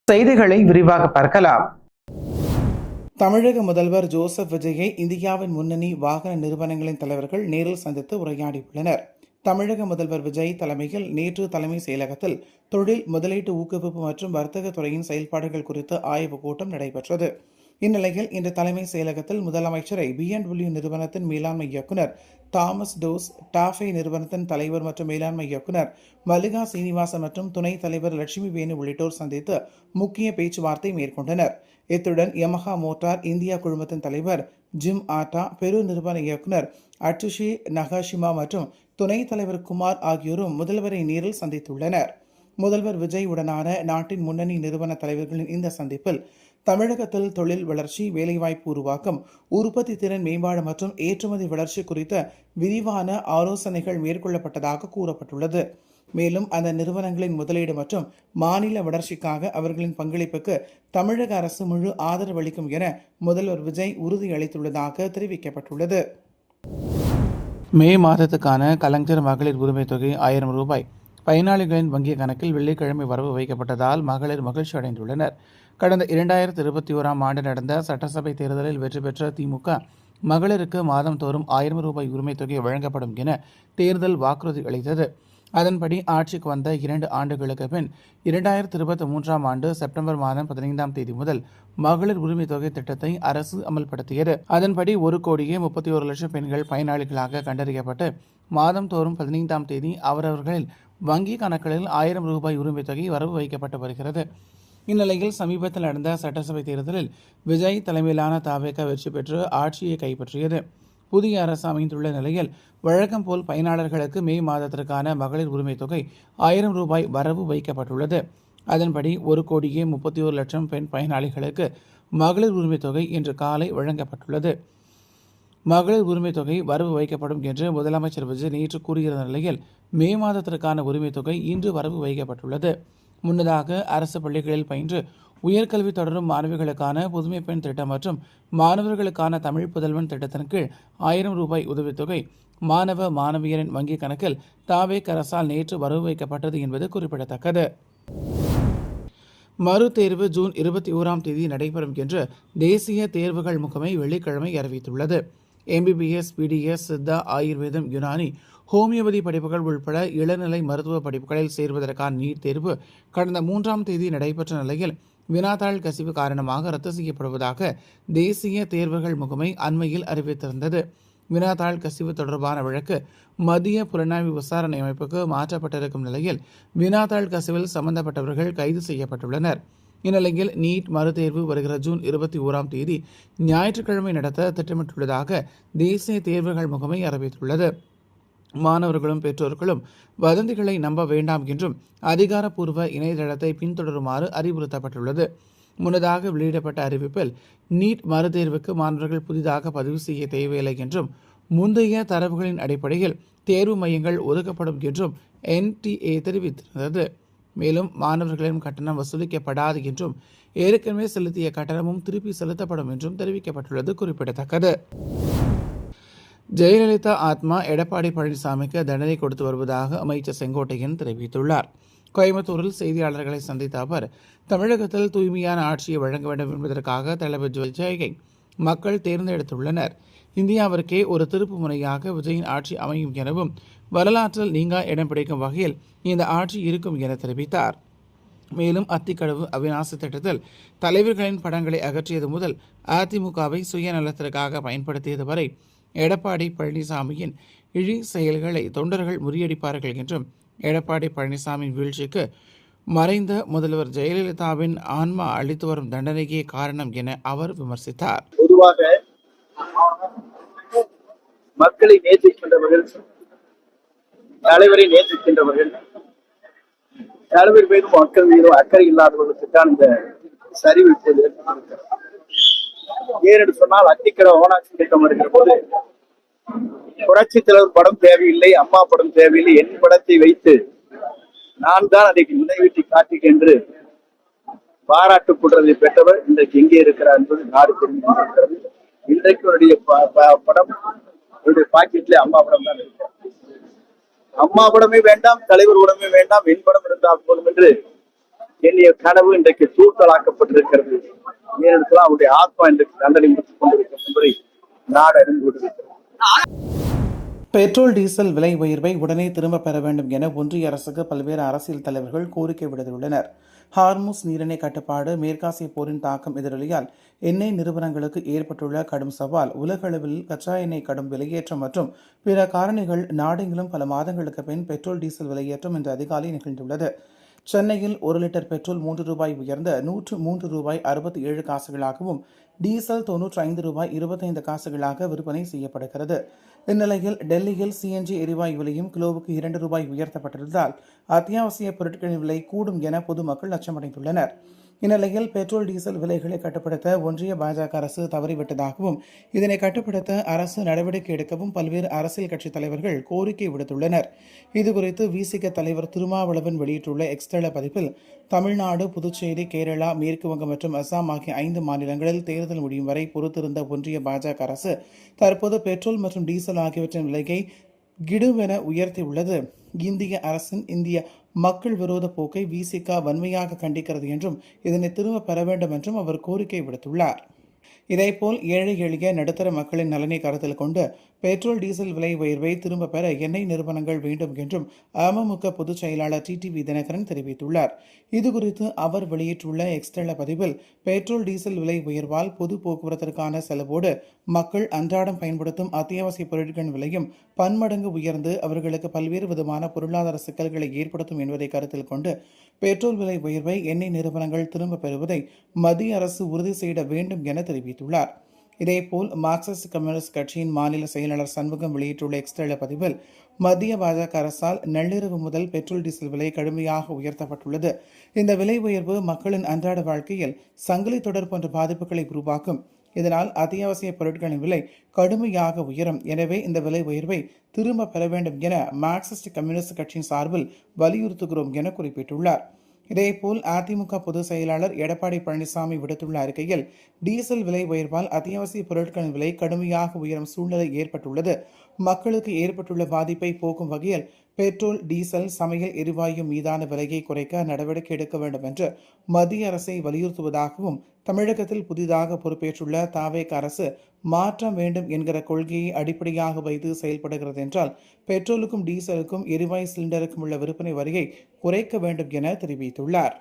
செய்திகளை விரிவாக பார்க்கலாம். தமிழக முதல்வர் ஜோசப் விஜயை இந்தியாவின் முன்னணி வாகன நிறுவனங்களின் தலைவர்கள் நேரில் சந்தித்து உரையாடியுள்ளனர். தமிழக முதல்வர் விஜய் தலைமையில் நேற்று தலைமை செயலகத்தில் தொழில் முதலீட்டு ஊக்குவிப்பு மற்றும் வர்த்தக துறையின் செயல்பாடுகள் குறித்த ஆய்வுக் கூட்டம் நடைபெற்றது. இந்நிலையில் இன்று தலைமை செயலகத்தில் முதலமைச்சரை BMW நிறுவனத்தின் மேலாண்மை இயக்குநர் தாமஸ் டோஸ், டாஃபே நிறுவனத்தின் தலைவர் மற்றும் மேலாண்மை இயக்குநர் மல்லிகா சீனிவாசன் மற்றும் துணைத் தலைவர் லட்சுமி வேணு உள்ளிட்டோர் சந்தித்து முக்கிய பேச்சுவார்த்தை மேற்கொண்டனர். இத்துடன் யமஹா மோட்டார் இந்தியா குழுமத்தின் தலைவர் ஜிம் ஆட்டா, பெரு நிறுவன இயக்குநர் அட்சுஷி நகாஷிமா மற்றும் துணைத் தலைவர் குமார் ஆகியோரும் முதல்வரை நேரில் சந்தித்துள்ளனர். முதல்வர் விஜய் உடனான நாட்டின் முன்னணி நிறுவன தலைவர்களின் இந்த சந்திப்பில் தமிழகத்தில் தொழில் வளர்ச்சி, வேலைவாய்ப்பு உருவாக்கம், உற்பத்தி திறன் மேம்பாடு மற்றும் ஏற்றுமதி வளர்ச்சி குறித்த விரிவான ஆலோசனைகள் மேற்கொள்ளப்பட்டதாக கூறப்பட்டுள்ளது. மேலும் அந்த நிறுவனங்களின் முதலீடு மற்றும் மாநில வளர்ச்சிக்காக அவர்களின் பங்களிப்புக்கு தமிழக அரசு முழு ஆதரவு அளிக்கும் என முதல்வர் விஜய் உறுதியளித்துள்ளதாக தெரிவிக்கப்பட்டுள்ளது. மே மாதத்துக்கான கலைஞர் மகளிர் உரிமை தொகை 1000 ரூபாய் பயனாளிகளின் வங்கிய கணக்கில் வெள்ளிக்கிழமை வரவு வைக்கப்பட்டதால் மகளிர் மகிழ்ச்சி அடைந்துள்ளனர். கடந்த 2021ஆம் ஆண்டு நடந்த சட்டசபை தேர்தலில் வெற்றி பெற்ற திமுக மகளிருக்கு மாதந்தோறும் 1000 ரூபாய் உரிமை தொகை வழங்கப்படும் என தேர்தல் வாக்குறுதி அளித்தது. அதன்படி ஆட்சிக்கு வந்த 2 ஆண்டுகளுக்கு பின் 2023ஆம் ஆண்டு செப்டம்பர் மாதம் 15ஆம் தேதி முதல் மகளிர் உரிமை தொகை திட்டத்தை அரசு அமல்படுத்தியது. அதன்படி 1,31,00,000 பெண்கள் பயனாளிகளாக கண்டறியப்பட்டு மாதந்தோறும் 15ஆம் தேதி அவரவர்களின் வங்கி கணக்குகளில் 1000 ரூபாய் உரிமை தொகை வரவு வைக்கப்பட்டு வருகிறது. இந்நிலையில் சமீபத்தில் நடந்த சட்டசபை தேர்தலில் விஜய் தலைமையிலான தவேக வெற்றி பெற்று ஆட்சியை கைப்பற்றியது. புதிய அரசு அமைந்துள்ள நிலையில் வழக்கம் போல் பயனாளர்களுக்கு மே மாதத்திற்கான மகளிர் உரிமை தொகை 1000 ரூபாய் வரவு வைக்கப்பட்டுள்ளது. அதன்படி 1,31,00,000 பெண் பயனாளிகளுக்கு மகளிர் உரிமை தொகை இன்று காலை வழங்கப்பட்டுள்ளது. மகளிர் உரிமை தொகை வரவு வைக்கப்படும் என்று முதலமைச்சர் விஜய் நேற்று கூறியிருந்த நிலையில் மே மாதத்திற்கான உரிமை தொகை இன்று வரவு வைக்கப்பட்டுள்ளது. முன்னதாக அரசு பள்ளிகளில் பயின்று உயர்கல்வி தொடரும் மாணவிகளுக்கான புதுமை பெண் திட்டம் மற்றும் மாணவர்களுக்கான தமிழ் புதல்வன் திட்டத்தின் கீழ் 1000 ரூபாய் உதவித்தொகை மாணவ மாணவியரின் வங்கிக் கணக்கில் தவேக அரசால் நேற்று வரவு வைக்கப்பட்டது என்பது குறிப்பிடத்தக்கது. மறுதேர்வு ஜூன் 21ஆம் தேதி நடைபெறும் என்று தேசிய தேர்வுகள் முகமை வெள்ளிக்கிழமை அறிவித்துள்ளது. MBBS, PDS, சித்தா, ஆயுர்வேதம், யுனானி, ஹோமியோபதி படிப்புகள் உள்பட இளநிலை மருத்துவ படிப்புகளில் சேர்வதற்கான நீட் தேர்வு கடந்த 3ஆம் தேதி நடைபெற்ற நிலையில் வினாத்தாள் கசிவு காரணமாக ரத்து செய்யப்படுவதாக தேசிய தேர்வுகள் முகமை அண்மையில் அறிவித்திருந்தது. வினாத்தாள் கசிவு தொடர்பான வழக்கு மத்திய புலனாய்வு விசாரணை அமைப்புக்கு மாற்றப்பட்டிருக்கும் நிலையில் வினாத்தாள் கசிவில் சம்பந்தப்பட்டவர்கள் கைது செய்யப்பட்டுள்ளனர். இந்நிலையில் நீட் மறுதேர்வு வருகிற ஜூன் 21ஆம் தேதி ஞாயிற்றுக்கிழமை நடத்த திட்டமிட்டுள்ளதாக தேசிய தேர்வுகள் முகமை அறிவித்துள்ளது. மாணவர்களும் பெற்றோர்களும் வதந்திகளை நம்ப வேண்டாம் என்றும் அதிகாரப்பூர்வ இணையதளத்தை பின்தொடருமாறு அறிவுறுத்தப்பட்டுள்ளது. முன்னதாக வெளியிடப்பட்ட அறிவிப்பில் நீட் மறுதேர்வுக்கு மாணவர்கள் புதிதாக பதிவு செய்ய தேவையில்லை என்றும் முந்தைய தரவுகளின் அடிப்படையில் தேர்வு மையங்கள் ஒதுக்கப்படும் என்றும் NTA தெரிவித்திருந்தது. மேலும் மாணவர்களின் கட்டணம் வசூலிக்கப்படாது என்றும் ஏற்கனவே செலுத்திய கட்டணமும் திருப்பி செலுத்தப்படும் என்றும் தெரிவிக்கப்பட்டுள்ளது குறிப்பிடத்தக்கது. ஜெயலலிதா ஆத்மா எடப்பாடி பழனிசாமிக்கு தண்டனை கொடுத்து வருவதாக அமைச்சர் செங்கோட்டையன் தெரிவித்துள்ளார். கோயம்புத்தூரில் செய்தியாளர்களை சந்தித்த அவர், தமிழகத்தில் தூய்மையான ஆட்சியை வழங்க வேண்டும் என்பதற்காக தளபதி விஜயை மக்கள் தேர்ந்தெடுத்துள்ளனர். இந்தியாவிற்கே ஒரு திருப்பு முனையாக விஜயின் ஆட்சி அமையும் எனவும் வரலாற்றில் நீங்கா இடம் பிடிக்கும் வகையில் இந்த ஆட்சி இருக்கும் என தெரிவித்தார். மேலும் அத்திக்கடவு அவிநாசி திட்டத்தில் தலைவர்களின் படங்களை அகற்றியது முதல் அதிமுகவை சுயநலத்திற்காக பயன்படுத்தியது வரை எடப்பாடி பழனிசாமியின் இழி செயல்களை தொண்டர்கள் முறியடிப்பார்கள் என்றும் எடப்பாடி பழனிசாமியின் வீழ்ச்சிக்கு மறைந்த முதல்வர் ஜெயலலிதாவின் ஆன்மா அளித்து வரும் தண்டனையே காரணம் என அவர் விமர்சித்தார். பொதுவாக மக்களை நேசிக்கின்றவர்கள், தலைவரை நேசிக்கின்றவர்கள், தலைவர் மீதும் மக்கள் மீதும் அக்கறை இல்லாதவர்களுக்கு தான் இந்த சரிவு இப்போது ஏற்பட்டிருக்கிறது. ஏனென்று சொன்னால் அத்திக்கடவு அவனாசி திட்டம் இருக்கிற போது புரட்சி தலைவர் படம் தேவையில்லை, அம்மா படம் தேவையில்லை, என் படத்தை வைத்து நான் தான் அதை நினைவீட்டி காட்டுகிறேன் என்று பாராட்டு கூடுறதை பெற்றவர் இன்றைக்கு எங்கே இருக்கிறார் என்பது நாடு தெரிந்திருக்கிறது. இன்றைக்கு என்னுடைய படம் என்னுடைய பாக்கெட்ல அம்மா படம் தான் இருக்கிறார். அம்மா படமே வேண்டாம், தலைவர் படமே வேண்டாம், என் படம் இருந்தால் போதும் என்று எண்ணிய கனவு இன்றைக்கு தூத்தலாக்கப்பட்டிருக்கிறது. ஏனென்றால் அவருடைய ஆத்மா இன்றைக்கு தண்டனை முடித்துக் கொண்டிருக்கும் என்பதை நாடு அறிந்து கொண்டிருக்கிறது. பெட்ரோல் டீசல் விலை உயர்வை உடனே திரும்ப பெற வேண்டும் என ஒன்றிய அரசுக்கு பல்வேறு அரசியல் தலைவர்கள் கோரிக்கை விடுத்துள்ளனர். ஹார்முஸ் நீரிணை கட்டுப்பாடு, மேற்காசிய போரின் தாக்கம் எதிரொலியால் எண்ணெய் நிறுவனங்களுக்கு ஏற்பட்டுள்ள கடும் சவால், உலக அளவில் கச்சா எண்ணெய் கடும் விலையேற்றம் மற்றும் பிற காரணிகள் நாடெங்கிலும் பல மாதங்களுக்கு பின் பெட்ரோல் டீசல் விலையேற்றம் இன்று அதிகாலை நிகழ்ந்துள்ளது. சென்னையில் 1 லிட்டர் பெட்ரோல் ரூபாய் உயர்ந்த ரூபாய் 67 காசுகளாகவும், டீசல் ரூபாய் 25 காசுகளாக விற்பனை செய்யப்படுகிறது. இந்நிலையில் டெல்லியில் சிஎன்ஜி எரிவாயு விலையும் கிலோவுக்கு ரூபாய் உயர்த்தப்பட்டிருந்தால் அத்தியாவசிய பொருட்களின் விலை கூடும் என பொதுமக்கள் அச்சமடைந்துள்ளனர். இந்நிலையில் பெட்ரோல் டீசல் விலைகளை கட்டுப்படுத்த ஒன்றிய பாஜக அரசு தவறிவிட்டதாகவும், இதனை கட்டுப்படுத்த அரசு நடவடிக்கை எடுக்கவும் பல்வேறு அரசியல் கட்சித் தலைவர்கள் கோரிக்கை விடுத்துள்ளனர். இதுகுறித்து விசிக தலைவர் திருமாவளவன் வெளியிட்டுள்ள எக்ஸ்தல பதிப்பில், தமிழ்நாடு, புதுச்சேரி, கேரளா, மேற்குவங்கம் மற்றும் அசாம் ஆகிய 5 மாநிலங்களில் தேர்தல் முடியும் வரை பொறுத்திருந்த ஒன்றிய பாஜக அரசு தற்போது பெட்ரோல் மற்றும் டீசல் ஆகியவற்றின் விலையை கிடுவென உயர்த்தியுள்ளது. இந்திய அரசின் இந்திய மக்கள் விரோத போக்கை விசிக வன்மையாக கண்டிக்கிறது என்றும் இதனை திரும்ப பெற வேண்டும் என்றும் அவர் கோரிக்கை விடுத்துள்ளார். இதேபோல் ஏழை எளிய நடுத்தர மக்களின் நலனை கருத்தில் கொண்டு பெட்ரோல் டீசல் விலை உயர்வை திரும்ப பெற எண்ணெய் நிறுவனங்கள் வேண்டும் என்றும் அமமுக பொதுச் செயலாளர் டிடிவி தினகரன் தெரிவித்துள்ளார். இதுகுறித்து அவர் வெளியிட்டுள்ள எக்ஸ்தல பதிவில், பெட்ரோல் டீசல் விலை உயர்வால் பொது போக்குவரத்திற்கான செலவோடு மக்கள் அன்றாடம் பயன்படுத்தும் அத்தியாவசிய பொருட்களின் விலையும் பன்மடங்கு உயர்ந்து அவர்களுக்கு பல்வேறு விதமான பொருளாதார சிக்கல்களை ஏற்படுத்தும் என்பதை கருத்தில் கொண்டு பெட்ரோல் விலை உயர்வை எண்ணெய் நிறுவனங்கள் திரும்ப பெறுவதை மத்திய அரசு உறுதி செய்ய வேண்டும் என தெரிவித்துள்ளார். இதேபோல் மார்க்சிஸ்ட் கம்யூனிஸ்ட் கட்சியின் மாநில செயலாளர் சண்முகம் வெளியிட்டுள்ள எக்ஸ்தல பதிவில், மத்திய பாஜக அரசால் நள்ளிரவு முதல் பெட்ரோல் டீசல் விலை கடுமையாக உயர்த்தப்பட்டுள்ளது. இந்த விலை உயர்வு மக்களின் அன்றாட வாழ்க்கையில் சங்கிலி தொடர் போன்ற பாதிப்புகளை உருவாக்கும். இதனால் அத்தியாவசிய பொருட்களின் விலை கடுமையாக உயரும். எனவே இந்த விலை உயர்வை திரும்ப பெற வேண்டும் என மார்க்சிஸ்ட் கம்யூனிஸ்ட் கட்சியின் சார்பில் வலியுறுத்துகிறோம் என குறிப்பிட்டுள்ளார். இதேபோல் அதிமுக பொதுச் செயலாளர் எடப்பாடி பழனிசாமி விடுத்துள்ள அறிக்கையில், டீசல் விலை உயர்வால் அத்தியாவசிய பொருட்களின் விலை கடுமையாக உயரும் சூழ்நிலை ஏற்பட்டுள்ளது. மக்களுக்கு ஏற்பட்டுள்ள பாதிப்பை போக்கும் வகையில் பெட்ரோல், டீசல், சமையல் எரிவாயு மீதான விலையை குறைக்க நடவடிக்கை எடுக்க வேண்டும் என்று மத்திய அரசை வலியுறுத்துவதாகவும், தமிழகத்தில் புதிதாக பொறுப்பேற்றுள்ள தாவேக அரசு மாற்றம் வேண்டும் என்கிற கொள்கையை அடிப்படையாக வைத்து செயல்படுகிறது என்றால் பெட்ரோலுக்கும் டீசலுக்கும் எரிவாயு சிலிண்டருக்கும் உள்ள விற்பனை வரியை குறைக்க வேண்டும் என தெரிவித்துள்ளார்.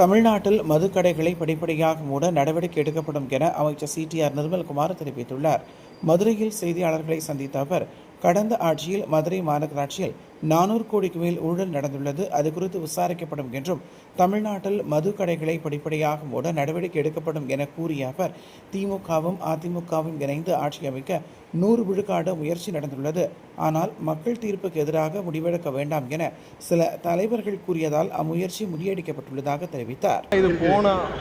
தமிழ்நாட்டில் மதுக்கடைகளை படிப்படியாக மூட நடவடிக்கை எடுக்கப்படும் என அமைச்சர் சிடிஆர் நிர்மல்குமார் தெரிவித்துள்ளார். மதுரையில் செய்தியாளர்களை சந்தித்த அவர், கடந்த ஆட்சியில் மதுரை மாநகராட்சியில் 400 கோடிக்கு மேல் ஊழல் நடந்துள்ளது. அது குறித்து விசாரிக்கப்படும் என்றும், தமிழ்நாட்டில் மது கடைகளை படிப்படியாக மூட நடவடிக்கை எடுக்கப்படும் என கூறிய அவர், திமுகவும் அதிமுகவும் இணைந்து ஆட்சி அமைக்க 100 விழுக்காடு முயற்சி நடந்துள்ளது. ஆனால் மக்கள் தீர்ப்புக்கு எதிராக முடிவெடுக்க வேண்டாம் என சில தலைவர்கள் கூறியதால் அம்முயற்சி முறியடிக்கப்பட்டுள்ளதாக தெரிவித்தார். இது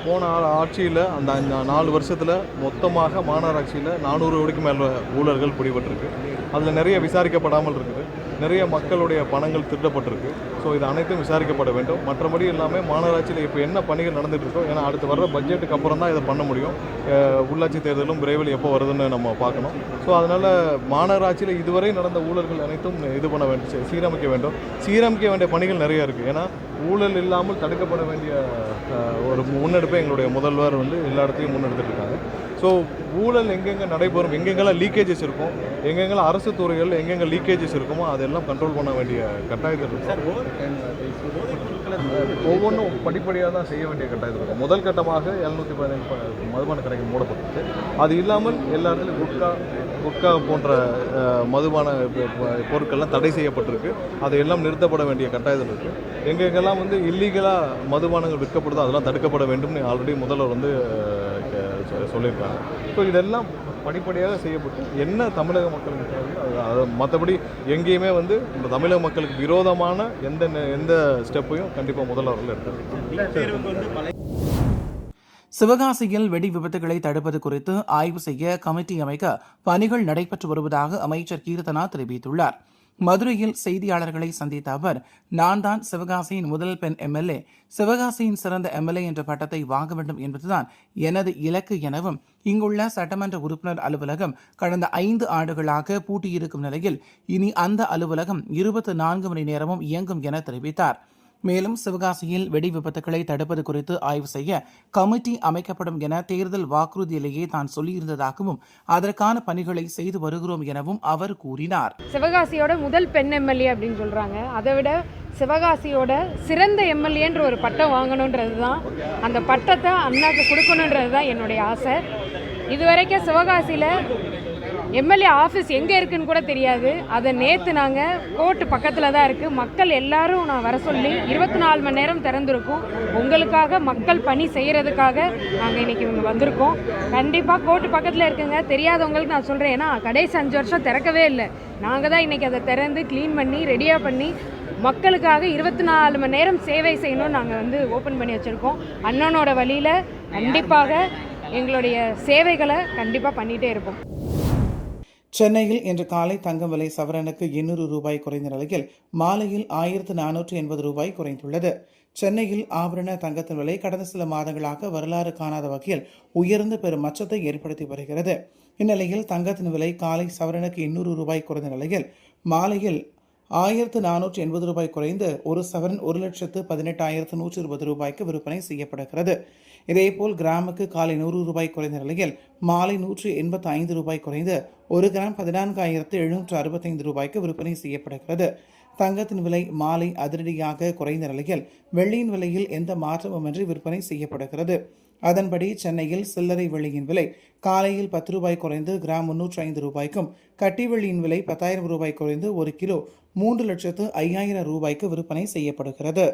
போன ஆட்சியில் அந்த 4 வருஷத்தில் மொத்தமாக மாநகராட்சியில் 400 கோடிக்கு மேலே ஊழல்கள் பிடிபட்டிருக்கு. அதில் நிறைய விசாரிக்கப்படாமல் இருக்குது. நிறைய மக்களுடைய பணங்கள் திருடப்பட்டிருக்கு. ஸோ இது அனைத்தும் விசாரிக்கப்பட வேண்டும். மற்றபடி எல்லாமே மாநகராட்சியில் இப்போ என்ன பணிகள் நடந்துகிட்டு இருக்கோ, ஏன்னா அடுத்து வர்ற பட்ஜெட்டுக்கு அப்புறம் தான் இதை பண்ண முடியும். உள்ளாட்சி தேர்தலும் விரைவில் எப்போ வருதுன்னு நம்ம பார்க்கணும். ஸோ அதனால் மாநகராட்சியில் இதுவரை நடந்த ஊழல்கள் அனைத்தும் இது பண்ண வேண்டும், சீரமைக்க வேண்டும். சீரமைக்க வேண்டிய பணிகள் நிறைய இருக்குது. ஏன்னா ஊழல் இல்லாமல் தடுக்கப்பட வேண்டிய ஒரு முன்னெடுப்பை எங்களுடைய முதல்வர் எல்லா இடத்தையும் முன்னெடுத்துட்டு இருக்காங்க. ஸோ ஊழல் எங்கெங்கே நடைபெறும், எங்கெங்கெல்லாம் லீக்கேஜஸ் இருக்கும், எங்கெங்கெல்லாம் அரசு துறைகளில் எங்கெங்கே லீக்கேஜஸ் இருக்குமோ அதெல்லாம் கண்ட்ரோல் பண்ண வேண்டிய கட்டாயத்தில் இருக்கும். ஒவ்வொன்றும் படிப்படியாக தான் செய்ய வேண்டிய கட்டாயத்தில் இருக்கும். முதல் கட்டமாக 715 மதுபான கடைகள் மூடப்பட்டிருக்கு. அது இல்லாமல் எல்லா இடத்துலையும் குட்கா போன்ற மதுபான பொருட்கள்லாம் தடை செய்யப்பட்டிருக்கு. அதையெல்லாம் நிறுத்தப்பட வேண்டிய கட்டாயத்தில் இருக்குது. எங்கெங்கெல்லாம் இல்லீகலாக மதுபானங்கள் விற்கப்படுதோ அதெல்லாம் தடுக்கப்பட வேண்டும்னு ஆல்ரெடி முதல்வர் சொல்லியிருக்காங்க. ஸோ இதெல்லாம் படிப்படியாக செய்யப்பட்டு என்ன தமிழக மக்களுக்கு தேவையோ அது மற்றபடி எங்கேயுமே இந்த தமிழக மக்களுக்கு விரோதமான எந்த ஸ்டெப்பையும் கண்டிப்பாக முதல்வர்கள் எடுத்தாங்க. சிவகாசியில் வெடி விபத்துகளை தடுப்பது குறித்து ஆய்வு செய்ய கமிட்டி அமைக்க பணிகள் நடைபெற்று வருவதாக அமைச்சர் கீர்த்தனா தெரிவித்துள்ளார். மதுரையில் செய்தியாளர்களை சந்தித்த அவர், நான் தான் சிவகாசியின் முதல் பெண் எம்எல்ஏ, சிவகாசியின் சிறந்த எம்எல்ஏ என்ற பட்டத்தை வாங்க வேண்டும் என்பதுதான் எனது இலக்கு எனவும், இங்குள்ள சட்டமன்ற உறுப்பினர் அலுவலகம் கடந்த 5 ஆண்டுகளாக பூட்டியிருக்கும் நிலையில் இனி அந்த அலுவலகம் 24 மணி நேரமும் இயங்கும் என தெரிவித்தார். மேலும் சிவகாசியில் வெடி விபத்துக்களை தடுப்பது குறித்து ஆய்வு செய்ய கமிட்டி அமைக்கப்படும் என தேர்தல் வாக்குறுதியிலேயே தான் சொல்லியிருந்ததாகவும் அதற்கான பணிகளை செய்து வருகிறோம் எனவும் அவர் கூறினார். சிவகாசியோட முதல் பெண் எம்எல்ஏ அப்படின்னு சொல்றாங்க. அதை விட சிவகாசியோட சிறந்த எம்எல்ஏன்ற ஒரு பட்டம் வாங்கணுன்றது தான், அந்த பட்டத்தை அண்ணாக்கு கொடுக்கணுன்றது தான் என்னுடைய ஆசை. இதுவரைக்கும் சிவகாசியில் எம்எல்ஏ ஆஃபீஸ் எங்கே இருக்குன்னு கூட தெரியாது. அதை நேற்று நாங்கள் கோர்ட்டு பக்கத்தில் தான் இருக்குது. மக்கள் எல்லாரும் நான் வர சொல்லி 24 மணி நேரம் திறந்துருக்கோம். உங்களுக்காக மக்கள் பணி செய்கிறதுக்காக நாங்கள் இன்றைக்கி இங்கே வந்திருக்கோம். கண்டிப்பாக கோர்ட்டு பக்கத்தில் இருக்குங்க. தெரியாதவங்களுக்கு நான் சொல்கிறேன், ஏன்னா கடைசி 5 வருஷம் திறக்கவே இல்லை. நாங்கள் தான் இன்றைக்கி அதை திறந்து க்ளீன் பண்ணி ரெடியாக பண்ணி மக்களுக்காக 24 மணி நேரம் சேவை செய்யணும்னு நாங்கள் ஓப்பன் பண்ணி வச்சுருக்கோம். அண்ணனோட வழியில் கண்டிப்பாக எங்களுடைய சேவைகளை கண்டிப்பாக பண்ணிகிட்டே இருப்போம். சென்னையில் இன்று காலை தங்கம் விலை சவரனுக்கு 800 ரூபாய் குறைந்த நிலையில் மாலையில் 1480 ரூபாய் குறைந்துள்ளது. சென்னையில் ஆபரண தங்கத்தின் விலை கடந்த சில மாதங்களாக வரலாறு காணாத வகையில் உயர்ந்து பெரும் அச்சத்தை ஏற்படுத்தி வருகிறது. இந்நிலையில் தங்கத்தின் விலை காலை சவரனுக்கு 800 ரூபாய் குறைந்த நிலையில் மாலையில் 1480 ரூபாய் குறைந்து ஒரு சவரன் 1,18,120 ரூபாய்க்கு விற்பனை செய்யப்படுகிறது. இதேபோல் கிராமுக்கு காலை 100 ரூபாய் குறைந்த நிலையில் மாலை 185 ரூபாய் குறைந்து 1 கிராம் 14,765 ரூபாய்க்கு விற்பனை செய்யப்படுகிறது. தங்கத்தின் விலை மாலை அதிரடியாக குறைந்த நிலையில் வெள்ளியின் விலையில் எந்த மாற்றமுமின்றி விற்பனை செய்யப்படுகிறது. அதன்படி சென்னையில் சில்லறை வெள்ளியின் விலை காலையில் 10 ரூபாய் குறைந்து கிராம் 305 ரூபாய்க்கும், கட்டி வெள்ளியின் விலை 10,000 ரூபாய் குறைந்து 1 கிலோ 3,05,000 ரூபாய்க்கு விற்பனை செய்யப்படுகிறது.